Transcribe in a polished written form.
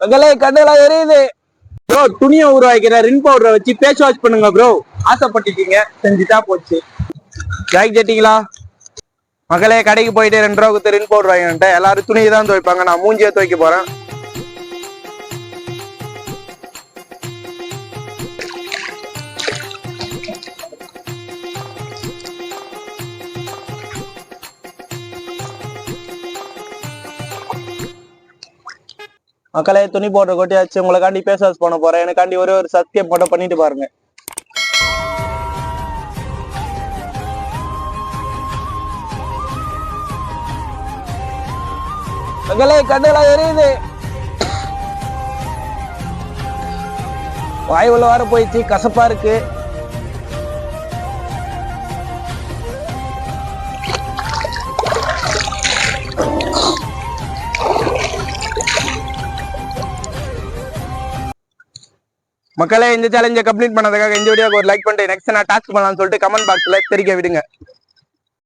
மகளே கண்ணெல்லாம் எரியுது. ப்ரோ துணியை உருவாக்கிற ரின் பவுடரை வச்சு ஃபேஸ் வாஷ் பண்ணுங்க ப்ரோ. ஆசைப்பட்டுட்டீங்க, செஞ்சுட்டா போச்சு. ஜாக்கெட் கேட்டீங்களா? மகளே கடைக்கு போயிட்டு 2 ரூபா கொடுத்து ரின் பவுடர் வாங்கிட்டேன். எல்லாரும் துணியை தான் துவைப்பாங்க, நான் மூஞ்சியை துவைக்க போறேன். மக்களே துணி போடுற கொட்டியாச்சு. உங்களுக்காண்டி ஃபேஸ் வாஷ் பண்ண போறேன். எனக்காண்டி ஒரு சப்ஸ்கிரைப் மட்டும் பண்ணிட்டு பாருங்க. மகளே கண்ணெல்லாம் எரியுது. வாய் உள்ள வர போயிடுச்சு, கசப்பா இருக்கு. மக்களே இந்த சேலஞ்சை கம்ப்ளீட் பண்ணதுக்காக இந்த வீடியோக்கு ஒரு லைக் பண்ணிட்டு நெக்ஸ்ட் நான் டாஸ்க் பண்ணலாம்னு சொல்லிட்டு கமெண்ட் பாக்ஸ்ல தெரிவிக்க விடுங்க.